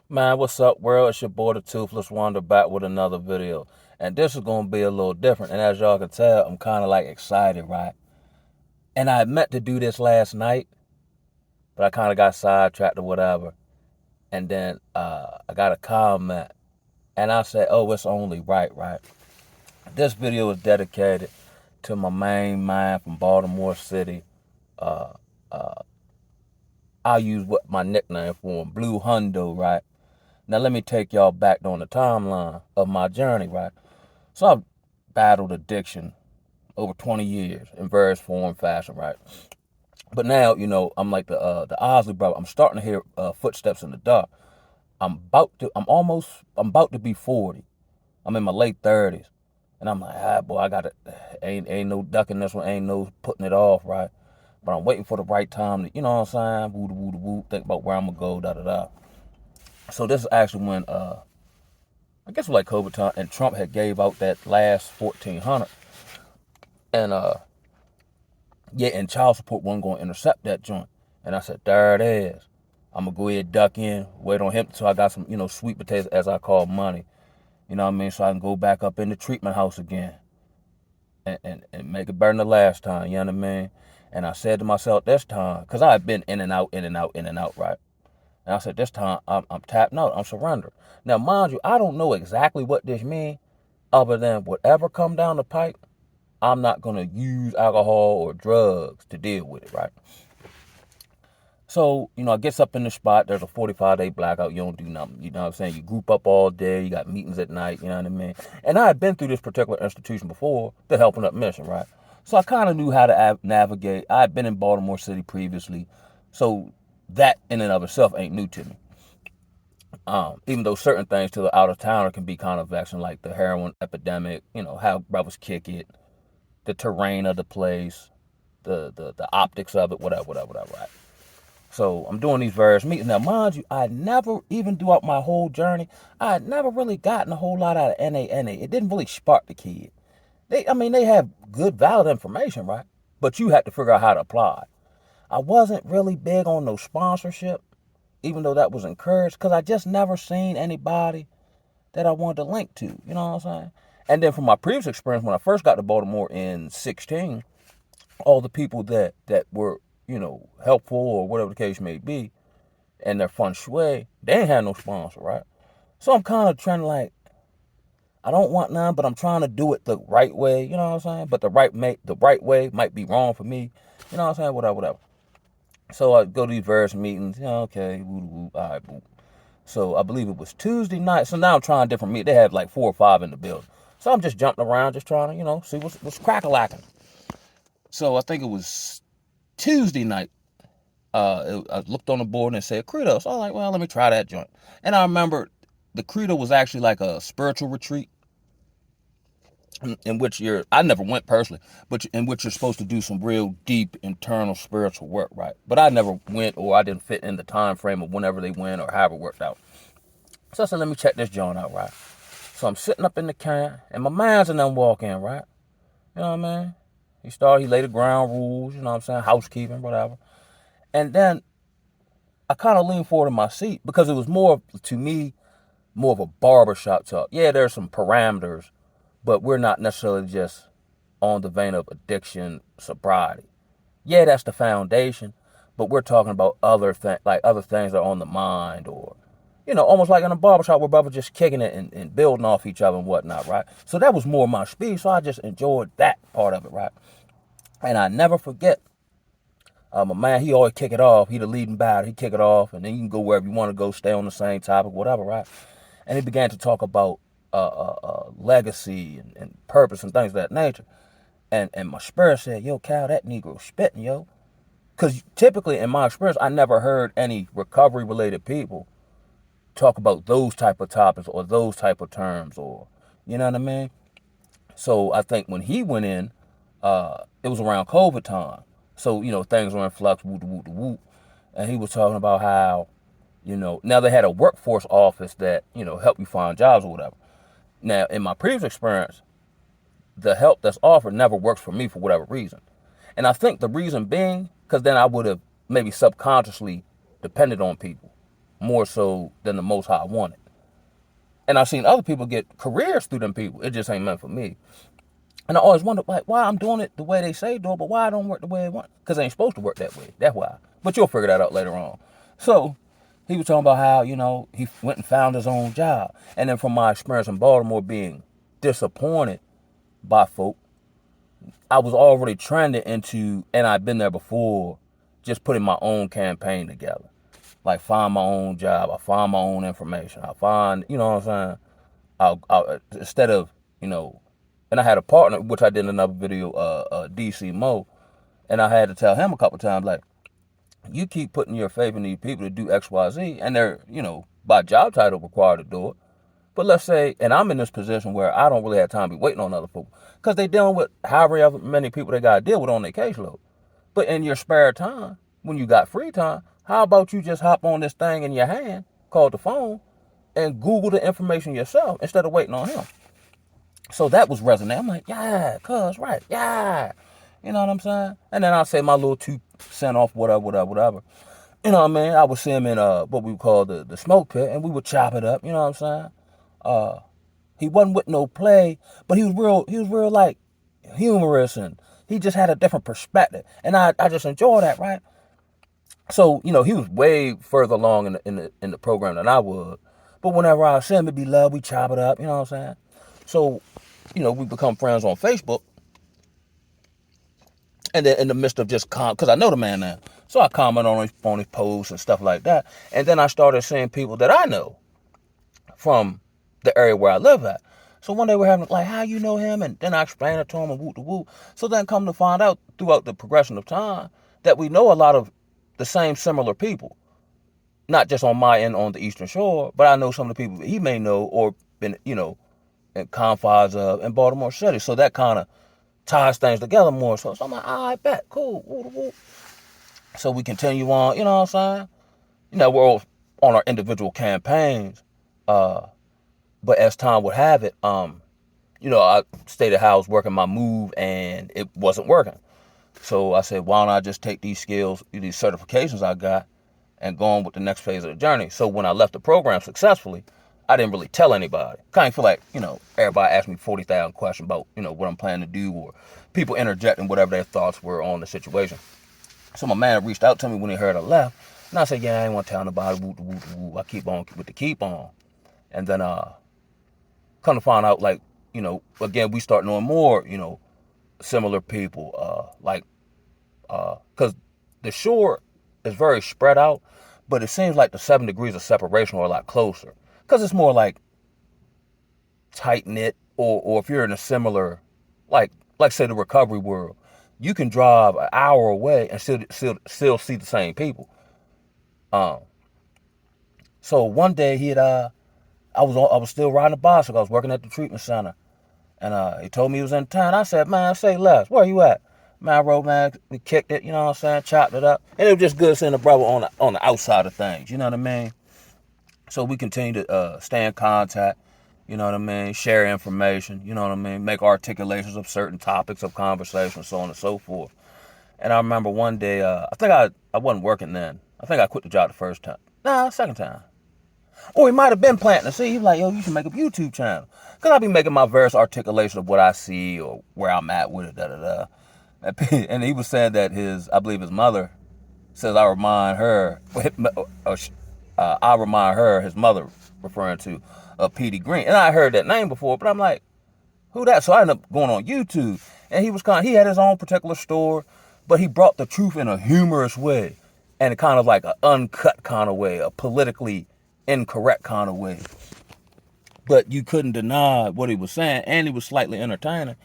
Man, what's up, world? It's your boy, the Toothless Wonder, back with another video. And this is going to be a little different. And as y'all can tell, I'm kind of like excited, right? And I meant to do this last night, but I kind of got sidetracked or whatever. And then I got a comment, and I said, oh, it's only right, right? This video is dedicated to my main man from Baltimore City. Uh, uh, I'll use what my nickname for him, Blu Hundo, right? Now, let me take y'all back on the timeline of my journey, right? So I've battled addiction over 20 years in various form, fashion, right? But now, I'm like the Osley brother. I'm starting to hear footsteps in the dark. I'm about to be 40. I'm in my late 30s. And I'm like, boy, I got it. Ain't no ducking this one. Ain't no putting it off, right? But I'm waiting for the right time to, you know what I'm saying? Woo, woo, woo, think about where I'm going to go, da, da, da. So this is actually when, I guess like COVID time, and Trump had gave out that last 1,400. And yeah, and child support wasn't going to intercept that joint. And I said, there it is. I'm going to go ahead, duck in, wait on him until I got some, sweet potatoes, as I call money. You know what I mean? So I can go back up in the treatment house again and make it better than the last time. You know what I mean? And I said to myself this time, because I had been in and out, in and out, in and out, right? And I said, this time I'm tapping out. I'm surrendering. Now, mind you, I don't know exactly what this means other than whatever come down the pipe, I'm not going to use alcohol or drugs to deal with it, right? So, I gets up in the spot. There's a 45-day blackout. You don't do nothing. You know what I'm saying? You group up all day. You got meetings at night. You know what I mean? And I had been through this particular institution before, the Helping Up mission, right? So I kind of knew how to navigate. I had been in Baltimore City previously. So that in and of itself ain't new to me. Even though certain things to the out of towner can be kind of vexing, like the heroin epidemic, how brothers kick it, the terrain of the place, the optics of it, whatever, right? So I'm doing these various meetings. Now, mind you, I never, even throughout my whole journey, I had never really gotten a whole lot out of NA. It didn't really spark the kid. They have good, valid information, right? But you have to figure out how to apply it. I wasn't really big on no sponsorship, even though that was encouraged, because I just never seen anybody that I wanted to link to. You know what I'm saying? And then from my previous experience, when I first got to Baltimore in 16, all the people that were, helpful or whatever the case may be, and their feng shui, they ain't had no sponsor, right? So I'm kind of trying to like, I don't want none, but I'm trying to do it the right way, you know what I'm saying? But the right way might be wrong for me, you know what I'm saying? Whatever. So I go to these various meetings, okay, woo, woo, all right, boo. So I believe it was Tuesday night. So now I'm trying different meetings. They had like 4 or 5 in the building. So I'm just jumping around, just trying to, see what's crack-a-lacking. So I think it was Tuesday night. I looked on the board and it said Credo. So I was like, well, let me try that joint. And I remember the Credo was actually like a spiritual retreat in which I never went personally, but in which you're supposed to do some real deep internal spiritual work, right? But I never went, or I didn't fit in the time frame of whenever they went or however it worked out. So I said, let me check this joint out, right? So I'm sitting up in the can, and my man's in them walk in, right? You know what I mean? He laid the ground rules, you know what I'm saying? Housekeeping, whatever. And then I kind of leaned forward in my seat because it was to me, more of a barbershop talk. Yeah, there's some parameters, but we're not necessarily just on the vein of addiction, sobriety. Yeah, that's the foundation, but we're talking about other things that are on the mind, or almost like in a barbershop where brothers just kicking it and building off each other and whatnot, right? So that was more my speed, so I just enjoyed that part of it, right? And I never forget, my man, he always kick it off. He the leading batter. He kick it off, and then you can go wherever you want to go, stay on the same topic, whatever, right? And he began to talk about legacy and purpose and things of that nature. And my spirit said, yo, Cal, that Negro spitting, yo. Because typically, in my experience, I never heard any recovery-related people talk about those type of topics or those type of terms, or, you know what I mean? So I think when he went in, it was around COVID time. So, things were in flux, woo, woo, woo. And he was talking about how, now they had a workforce office that, helped you find jobs or whatever. Now, in my previous experience, the help that's offered never works for me for whatever reason. And I think the reason being, because then I would have maybe subconsciously depended on people. more so than the Most High wanted. And I've seen other people get careers through them people. It just ain't meant for me. And I always wondered, like, why I'm doing it the way they say do it, but why I don't work the way I want. Because it ain't supposed to work that way. That's why. But you'll figure that out later on. So he was talking about how, he went and found his own job. And then from my experience in Baltimore being disappointed by folk, I was already trending into, and I'd been there before, just putting my own campaign together. Like, find my own job. I find my own information. I find, you know what I'm saying? Instead of, and I had a partner, which I did in another video, DC Mo, and I had to tell him a couple times, like, you keep putting your faith in these people to do X, Y, Z, and they're, by job title required to do it. But let's say, and I'm in this position where I don't really have time to be waiting on other people, because they dealing with however many people they got to deal with on their caseload. But in your spare time, when you got free time, how about you just hop on this thing in your hand, called the phone, and Google the information yourself instead of waiting on him. So that was resonating. I'm like, yeah, cuz, right, yeah. You know what I'm saying? And then I'll say my little 2 cents off, whatever. You know what I mean? I would see him in what we would call the smoke pit, and we would chop it up, you know what I'm saying? He wasn't with no play, but he was real like humorous, and he just had a different perspective. And I just enjoy that, right? So, he was way further along in the program than I would. But whenever I see him, it'd be love, we chop it up, you know what I'm saying? So, we become friends on Facebook. And then in the midst of just because I know the man now. So I comment on his posts and stuff like that. And then I started seeing people that I know from the area where I live at. So one day we're having, like, how you know him? And then I explained it to him and whoop de whoop. So then come to find out throughout the progression of time that we know a lot of the same similar people. Not just on my end on the Eastern Shore, but I know some of the people he may know or been, in confines of in Baltimore City. So that kind of ties things together more. So I'm like, all right, bet, cool. Woo, woo. So we continue on, you know what I'm saying? We're all on our individual campaigns. But as time would have it, I stated how I was working my move and it wasn't working. So I said, why don't I just take these skills, these certifications I got, and go on with the next phase of the journey. So when I left the program successfully, I didn't really tell anybody. Kind of feel like, everybody asked me 40,000 questions about, what I'm planning to do, or people interjecting whatever their thoughts were on the situation. So my man reached out to me when he heard I left. And I said, yeah, I ain't want to tell nobody. Woo, woo, woo. I keep on with the keep on. And then come to find out, like, again, we start knowing more, similar people. Because the shore is very spread out, but it seems like the 7 degrees of separation are a lot closer. Because it's more like tight-knit, or if you're in a similar, like say the recovery world, you can drive an hour away and still see the same people. So one day I was still riding a bicycle. I was working at the treatment center, and he told me he was in town. I said, man, say less. Where you at? Man, I rode, man, we kicked it, you know what I'm saying, chopped it up. And it was just good seeing a brother on the outside of things, you know what I mean? So we continue to stay in contact, you know what I mean, share information, you know what I mean, make articulations of certain topics of conversation, so on and so forth. And I remember one day, I think I wasn't working then. I think I quit the job the first time. Nah, second time. Or he might have been planting a seed. He was like, yo, you should make a YouTube channel. Because I'll be making my various articulation of what I see or where I'm at with it, da-da-da. And he was saying that I believe his mother says I remind her, his mother, referring to Petey Green. And I heard that name before, but I'm like, who that? So I ended up going on YouTube. And he had his own particular store, but he brought the truth in a humorous way. And kind of like an uncut kind of way, a politically incorrect kind of way. But you couldn't deny what he was saying, and he was slightly entertaining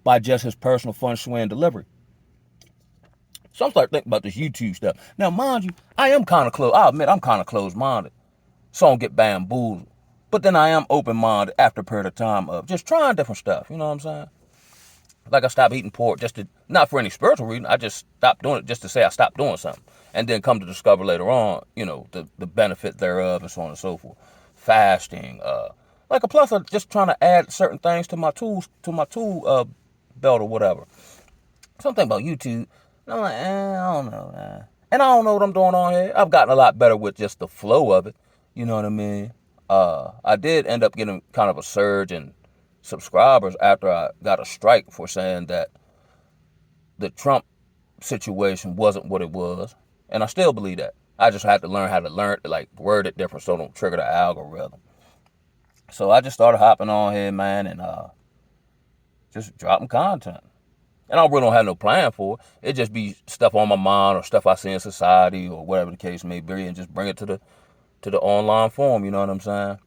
by just his personal fun, shui, and delivery. So I'm starting thinking about this YouTube stuff. Now, mind you, I am kind of closed. I admit I'm kind of closed-minded, so I don't get bamboozled. But then I am open-minded after a period of time of just trying different stuff. You know what I'm saying? Like I stopped eating pork not for any spiritual reason. I just stopped doing it just to say I stopped doing something. And then come to discover later on, the benefit thereof and so on and so forth. Fasting, plus I'm just trying to add certain things to my tool belt or whatever. Something about YouTube. And I'm like, I don't know, man. And I don't know what I'm doing on here. I've gotten a lot better with just the flow of it. You know what I mean? I did end up getting kind of a surge in subscribers after I got a strike for saying that the Trump situation wasn't what it was, and I still believe that. I just had to learn how to like word it different so it don't trigger the algorithm. So I just started hopping on here, man, and just dropping content. And I really don't have no plan for it. It just be stuff on my mind or stuff I see in society or whatever the case may be, and just bring it to the online form. You know what I'm saying?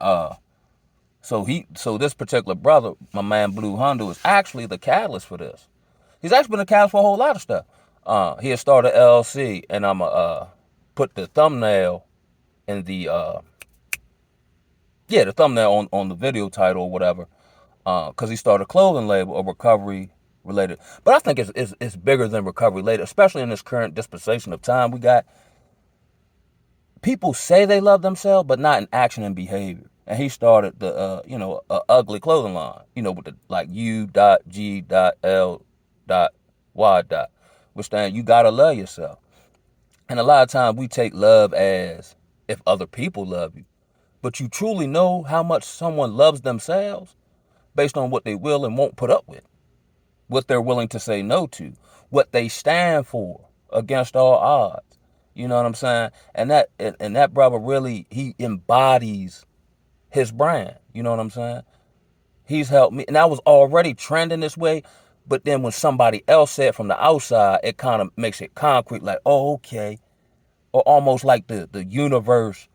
Uh, so this particular brother, my man Blu Hundo, is actually the catalyst for this. He's actually been the catalyst for a whole lot of stuff. He had started LLC, and I'm put the thumbnail in the thumbnail on the video title or whatever, because he started a clothing label, a recovery related. But I think it's bigger than recovery related, especially in this current dispensation of time we got. People say they love themselves, but not in action and behavior. And he started the ugly clothing line, with the like U.G.L.Y, which stands you gotta love yourself. And a lot of times we take love as if other people love you, but you truly know how much someone loves themselves based on what they will and won't put up with, what they're willing to say no to, what they stand for against all odds. You know what I'm saying? And that brother really, he embodies his brand. You know what I'm saying? He's helped me, and I was already trending this way, but then when somebody else said from the outside, it kind of makes it concrete, like, oh, okay, or almost like the universe,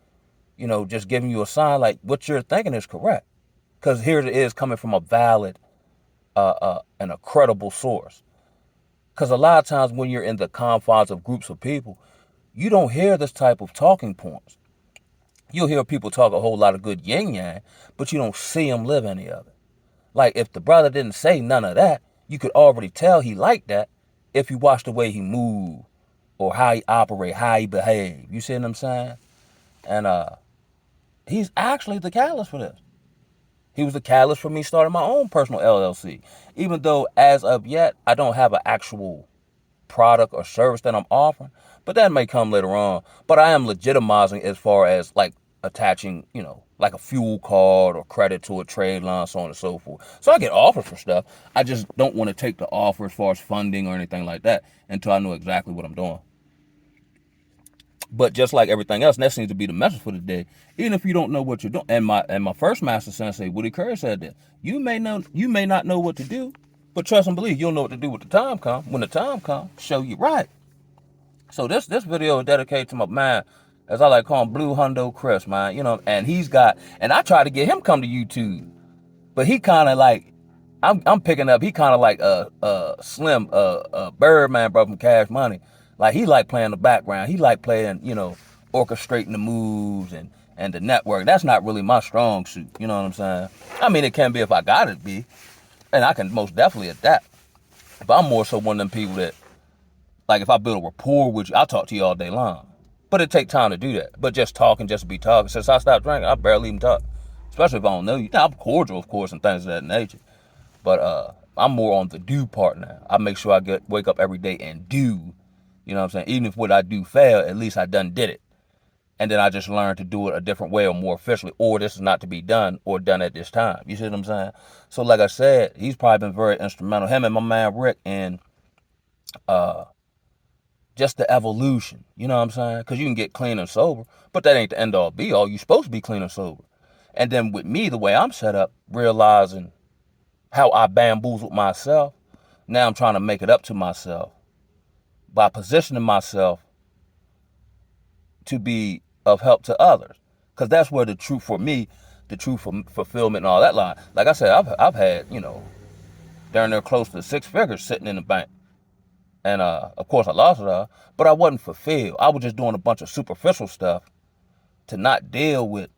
just giving you a sign, like what you're thinking is correct, because here it is coming from a valid and a credible source. Because a lot of times when you're in the confines of groups of people, you don't hear this type of talking points. You'll hear people talk a whole lot of good yin yang, but you don't see them live any of it. Like if the brother didn't say none of that, you could already tell he liked that if you watch the way he moved or how he operate, how he behave. You see what I'm saying? And he's actually the catalyst for this. He was the catalyst for me starting my own personal LLC. Even though as of yet, I don't have an actual product or service that I'm offering, but that may come later on. But I am legitimizing as far as like attaching, like a fuel card or credit to a trade line, so on and so forth. So I get offers for stuff. I just don't want to take the offer as far as funding or anything like that until I know exactly what I'm doing. But just like everything else, and that seems to be the message for the day. Even if you don't know what you're doing, and my first master sensei, Woody Curry, said that you may not know what to do, but trust and believe you'll know what to do when the time comes. When the time comes, show you right. So this video is dedicated to my man, as I like to call him, Blu Hundo Chris, man. And and I tried to get him come to YouTube, but he kind of like, I'm picking up. He kind of like Slim, Birdman, bro, from Cash Money. Like he like playing the background. He like playing, orchestrating the moves and the network. That's not really my strong suit. You know what I'm saying? I mean, it can be if I got it be, and I can most definitely adapt. But I'm more so one of them people that, like, if I build a rapport with you, I'll talk to you all day long. But it take time to do that. But just talking, just to be talking. Since I stopped drinking, I barely even talk. Especially if I don't know you. Now, I'm cordial, of course, and things of that nature. But I'm more on the do part now. I make sure I wake up every day and do. You know what I'm saying? Even if what I do fail, at least I done did it. And then I just learned to do it a different way or more officially. Or this is not to be done or done at this time. You see what I'm saying? So like I said, he's probably been very instrumental. Him and my man Rick in just the evolution. You know what I'm saying? Because you can get clean and sober, but that ain't the end all be all. You're supposed to be clean and sober. And then with me, the way I'm set up, realizing how I bamboozled myself, now I'm trying to make it up to myself by positioning myself to be of help to others. Because that's where the truth for me, the truth for fulfillment and all that lie. Like I said, I've had, darn near close to 6 figures sitting in the bank. And of course I lost it all, but I wasn't fulfilled. I was just doing a bunch of superficial stuff to not deal with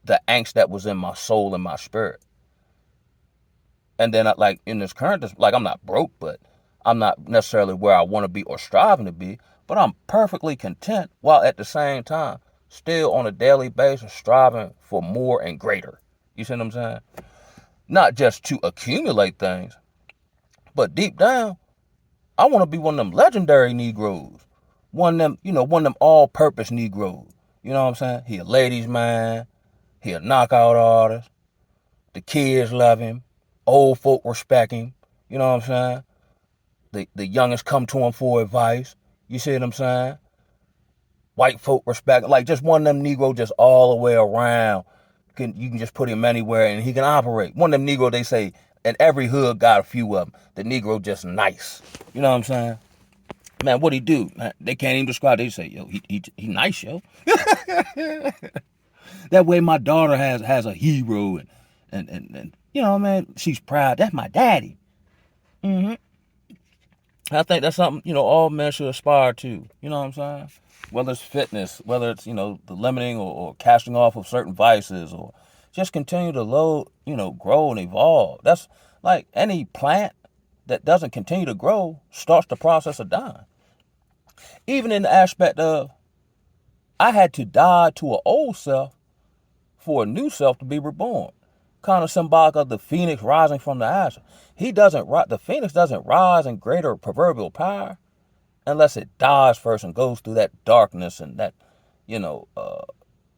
the angst that was in my soul and my spirit. And then like in this current, like I'm not broke, but I'm not necessarily where I want to be or striving to be, but I'm perfectly content while at the same time still on a daily basis striving for more and greater. You see what I'm saying? Not just to accumulate things, but deep down, I want to be one of them legendary Negroes. One of them all-purpose Negroes. You know what I'm saying? He a ladies' man. He a knockout artist. The kids love him. Old folk respect him. You know what I'm saying? The youngest come to him for advice. You see what I'm saying? White folk respect him. Like just one of them Negro just all the way around. You can just put him anywhere and he can operate. One of them Negro, they say, and every hood got a few of them. The Negro just nice. You know what I'm saying? Man, what he do? Man, they can't even describe it. They say, yo, he nice, yo. That way my daughter has a hero and you know, man, she's proud. That's my daddy. Mm-hmm. I think that's something, you know, all men should aspire to. You know what I'm saying? Whether it's fitness, whether it's, you know, the limiting or casting off of certain vices, or just continue to grow and evolve. That's like any plant that doesn't continue to grow starts the process of dying. Even in the aspect of, I had to die to an old self for a new self to be reborn. Kind of symbolic of the phoenix rising from the ashes. The phoenix doesn't rise in greater proverbial power unless it dies first and goes through that darkness and that,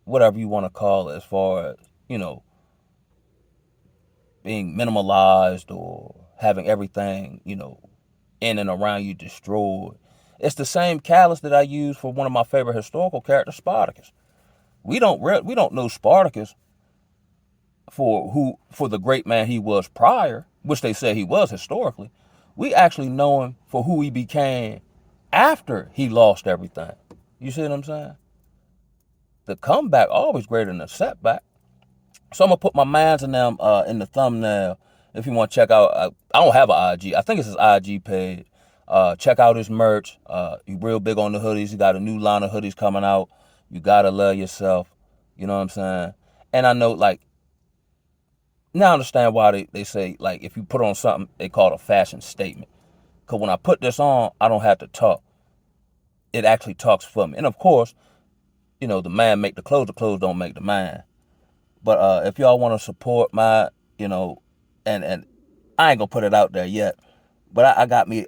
whatever you want to call it, as far as, being minimalized or having everything, in and around you destroyed. It's the same callus that I use for one of my favorite historical characters, Spartacus. We don't know Spartacus for the great man he was prior, which they say he was historically. We actually know him for who he became after he lost everything. You see what I'm saying? The comeback always greater than the setback. So I'm gonna put my mans in them in the thumbnail. If you want to check out, I don't have an IG. I think it's his IG page. Check out his merch. He real big on the hoodies. He got a new line of hoodies coming out. You gotta love yourself. You know what I'm saying? And I know, like, now I understand why they say, like, if you put on something, they call it a fashion statement. Because when I put this on, I don't have to talk. It actually talks for me. And of course, the man make the clothes don't make the man. But if y'all want to support my, and I ain't gonna put it out there yet, but I got me,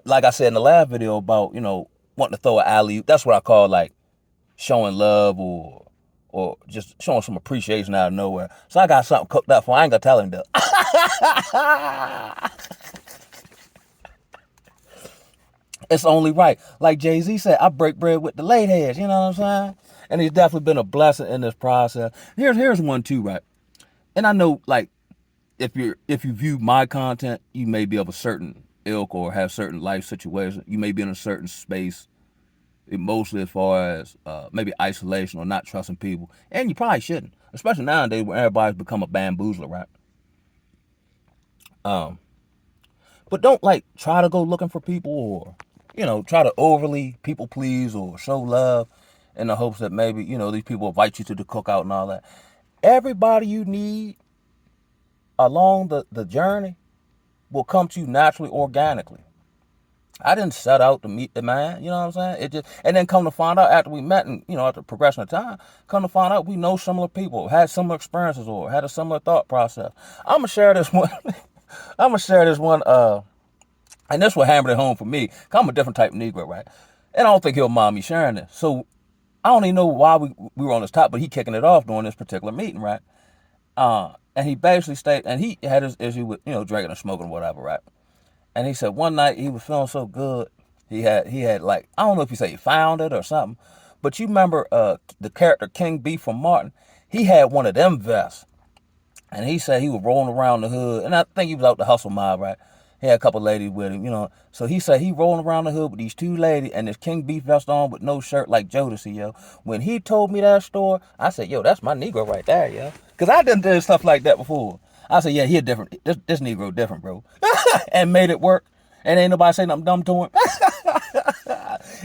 like I said in the last video about, wanting to throw an alley. That's what I call, like, showing love or just showing some appreciation out of nowhere. So I got something cooked up for him. I ain't gonna tell him though. It's only right. Like Jay-Z said, I break bread with the late heads, you know what I'm saying? And he's definitely been a blessing in this process. Here's one too, right? And I know, like, if you view my content, you may be of a certain ilk or have certain life situations. You may be in a certain space, mostly as far as maybe isolation or not trusting people. And you probably shouldn't, especially nowadays when everybody's become a bamboozler, right? But don't, like, try to go looking for people or, try to overly people please or show love in the hopes that maybe, these people invite you to the cookout and all that. Everybody you need along the journey will come to you naturally, organically. I didn't set out to meet the man, you know what I'm saying? And then come to find out after we met and, after the progression of time, come to find out we know similar people, had similar experiences or had a similar thought process. I'm going to share this one. And this will hammer it home for me. Cause I'm a different type of Negro, right? And I don't think he'll mind me sharing this. So I don't even know why we were on this top, but he kicking it off during this particular meeting, right? And he basically stated, and he had his issue with, drinking and smoking or whatever, right? And he said one night he was feeling so good, he had like, I don't know if you say he found it or something, but you remember the character King B from Martin? He had one of them vests. And he said he was rolling around the hood, and I think he was out the hustle mob, right? He had a couple ladies with him, So he said he rolling around the hood with these two ladies and this King B vest on with no shirt like Jodeci, yo. When he told me that story, I said, yo, that's my Negro right there, yo. Because I done did stuff like that before. I said, yeah, he a different, this Negro different, bro. And made it work. And ain't nobody say nothing dumb to him.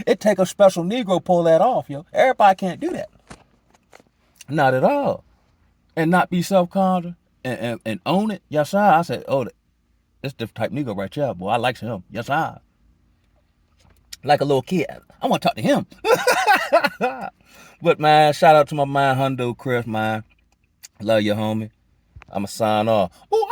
It take a special Negro pull that off, yo. Everybody can't do that. Not at all. And not be self-conscious and own it. Yes, I said, oh, this different type Negro right here, boy. I likes him. Yes, I. Like a little kid. I want to talk to him. But, man, shout out to my man, Hundo Chris, man. Love you, homie. I'ma sign off. Ooh,